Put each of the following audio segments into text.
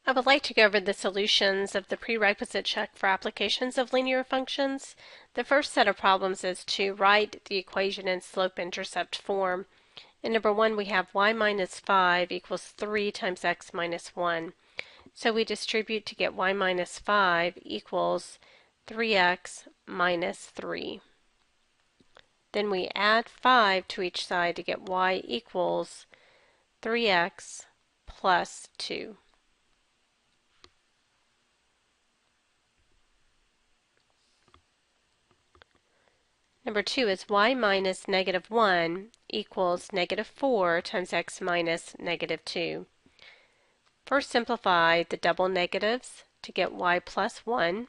I would like to go over the solutions of the prerequisite check for applications of linear functions. The first set of problems is to write the equation in slope-intercept form. In number 1, we have y minus 5 equals 3 times x minus 1. So we distribute to get y minus 5 equals 3x minus 3. Then we add 5 to each side to get y equals 3x plus 2. Number 2 is y minus negative 1 equals negative 4 times x minus negative 2. First simplify the double negatives to get y plus 1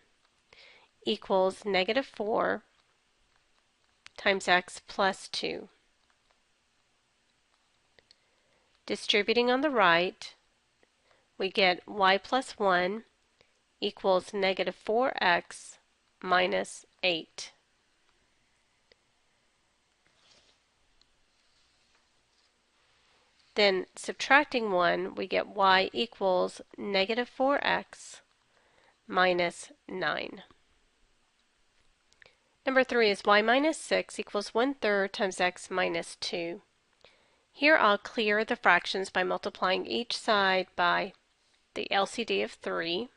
equals negative 4 times x plus 2. Distributing on the right, we get y plus 1 equals negative 4x minus 8. Then subtracting 1, we get y equals negative 4x minus 9. Number 3 is y minus 6 equals 1/3 times x minus 2. Here I'll clear the fractions by multiplying each side by the LCD of 3.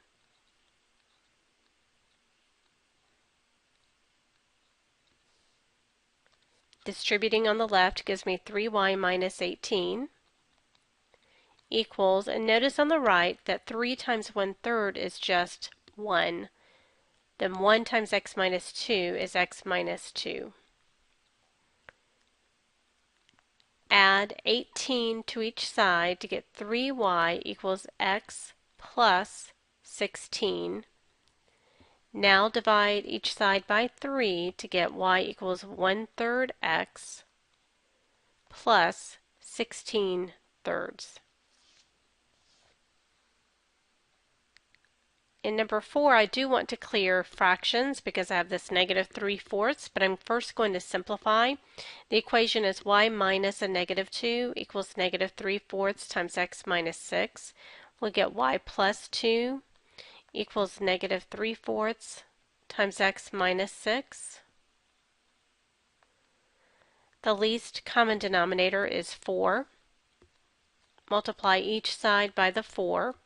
Distributing on the left gives me 3y minus 18 equals, and notice on the right that 3 times 1/3 is just 1. Then 1 times x minus 2 is x minus 2. Add 18 to each side to get 3y equals x plus 16. Now divide each side by 3 to get y equals 1/3 x plus 16/3. In number 4, I do want to clear fractions because I have this negative 3/4, but I'm first going to simplify. The equation is y minus a negative 2 equals negative 3/4 times x minus 6. We'll get y plus 2 equals negative 3/4 times x minus 6. The least common denominator is 4. Multiply each side by the 4.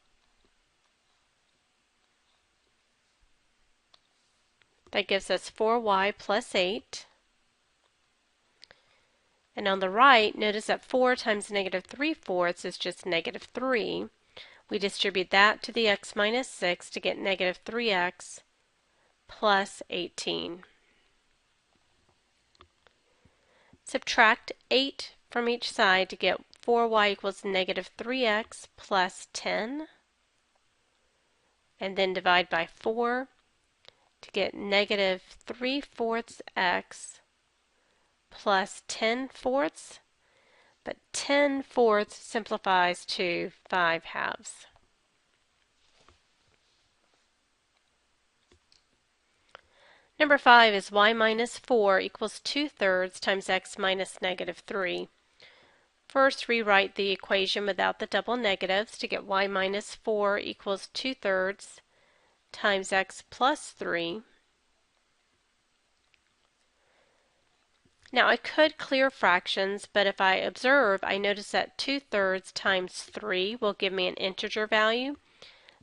That gives us 4y plus 8. And on the right, notice that 4 times negative 3/4 is just negative 3. We distribute that to the x minus 6 to get negative 3x plus 18. Subtract 8 from each side to get 4y equals negative 3x plus 10. And then divide by 4 to get negative 3/4 x plus 10/4, but 10/4 simplifies to 5/2. Number 5 is y minus 4 equals 2/3 times x minus negative 3. First, rewrite the equation without the double negatives to get y minus 4 equals 2/3 times x plus 3. Now I could clear fractions, but if I observe, I notice that 2/3 times 3 will give me an integer value.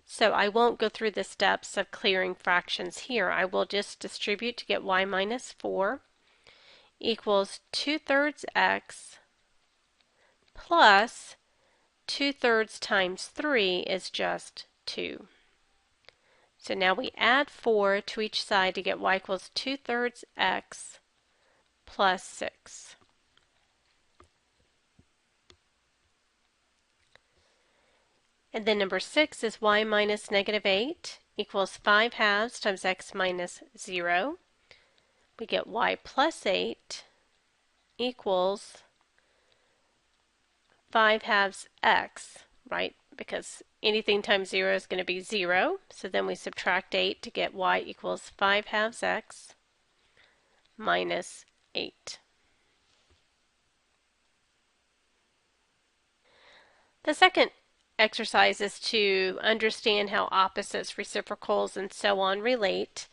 So I won't go through the steps of clearing fractions here. I will just distribute to get y minus 4 equals 2/3 x plus 2/3 times 3 is just 2. So now we add 4 to each side to get y equals 2/3 x plus 6. And then number 6 is y minus negative 8 equals 5/2 times x minus 0. We get y plus 8 equals 5/2 x, right? Because anything times 0 is going to be 0. So then we subtract 8 to get y equals 5/2 x minus 8. The second exercises to understand how opposites, reciprocals, and so on relate.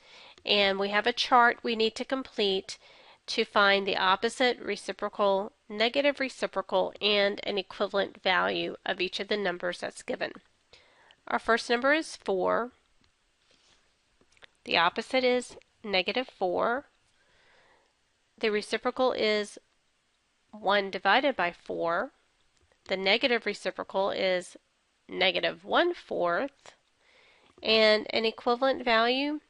And we have a chart we need to complete to find the opposite, reciprocal, negative reciprocal, and an equivalent value of each of the numbers that's given. Our first number is 4. The opposite is negative 4. The reciprocal is 1 divided by 4. The negative reciprocal is negative 1/4. And an equivalent value,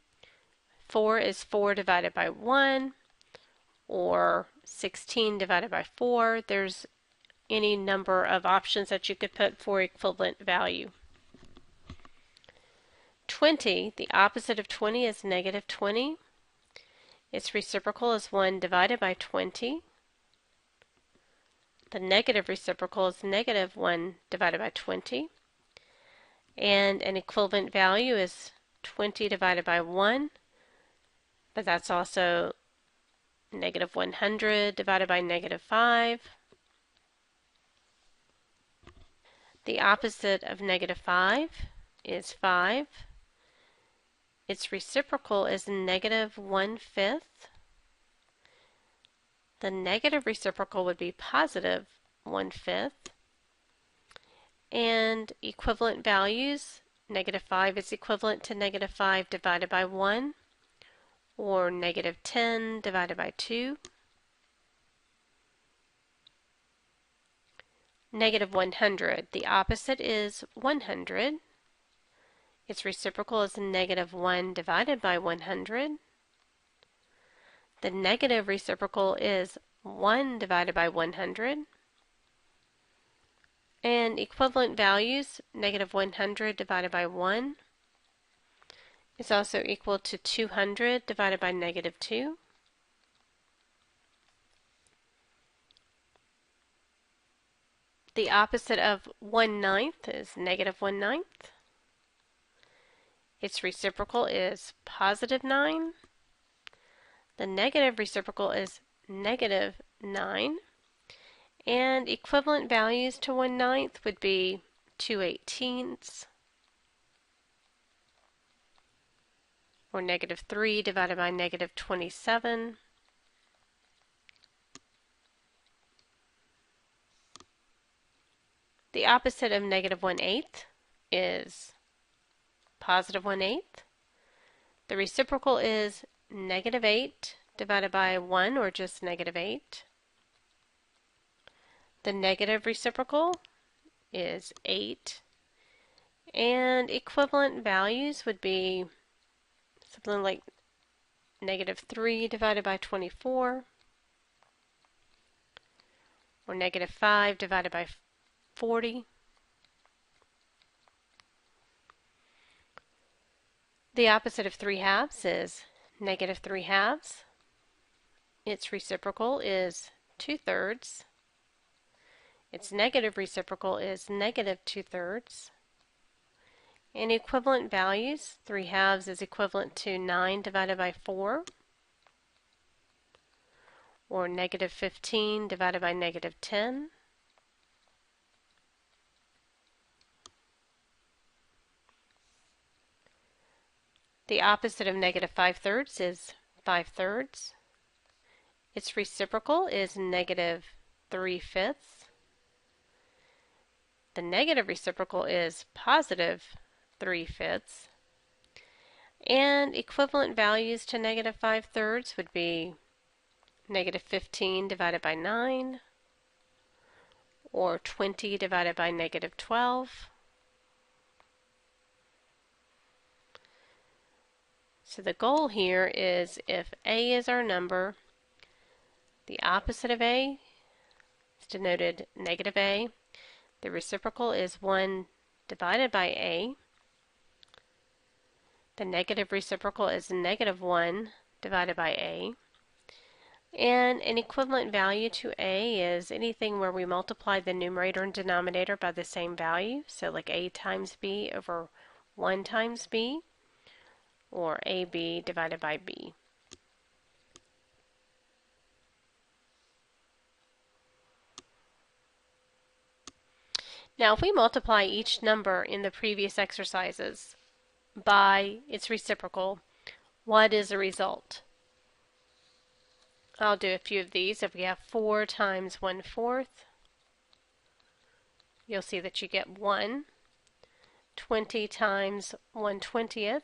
4 is 4 divided by 1, or 16 divided by 4. There's any number of options that you could put for equivalent value. 20, the opposite of 20 is negative 20. Its reciprocal is 1 divided by 20. The negative reciprocal is negative 1 divided by 20. And an equivalent value is 20 divided by 1, but that's also negative 100 divided by negative 5. The opposite of negative 5 is 5. Its reciprocal is negative 1/5. The negative reciprocal would be positive 1/5. And equivalent values, negative 5 is equivalent to negative 5 divided by 1, or negative 10 divided by 2. Negative 100, the opposite is 100. Its reciprocal is negative 1 divided by 100. The negative reciprocal is 1 divided by 100. And equivalent values, negative 100 divided by 1 is also equal to 200 divided by negative 2. The opposite of 1/9 is negative 1/9. Its reciprocal is positive 9. The negative reciprocal is negative 9. And equivalent values to 1/9 would be 2/18, or negative 3 divided by negative 27. The opposite of negative 1/8 is positive 1/8. The reciprocal is negative 8 divided by 1, or just negative 8. The negative reciprocal is 8. And equivalent values would be something like negative 3 divided by 24, or negative 5 divided by 40. The opposite of 3/2 is negative 3/2. Its reciprocal is 2/3. Its negative reciprocal is negative 2/3. And equivalent values, 3/2 is equivalent to 9 divided by 4, or negative 15 divided by negative 10. The opposite of negative 5/3 is 5/3. Its reciprocal is negative 3/5. The negative reciprocal is positive 3/5. And equivalent values to negative 5/3 would be negative 15 divided by 9, or 20 divided by negative 12. So the goal here is, if A is our number, the opposite of A is denoted negative A. The reciprocal is 1 divided by A. The negative reciprocal is negative 1 divided by A. And an equivalent value to A is anything where we multiply the numerator and denominator by the same value. So like A times B over 1 times B, or AB divided by B. Now if we multiply each number in the previous exercises by its reciprocal, what is the result? I'll do a few of these. If we have 4 times 1/4, you'll see that you get 1. 20 times 1/20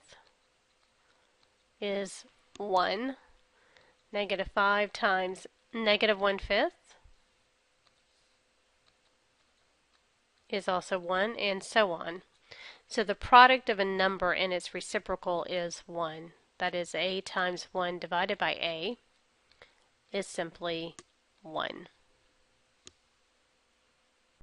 is 1. -5 times -1/5 is also 1, and so on. So the product of a number and its reciprocal is 1. That is, a times 1 divided by a is simply 1.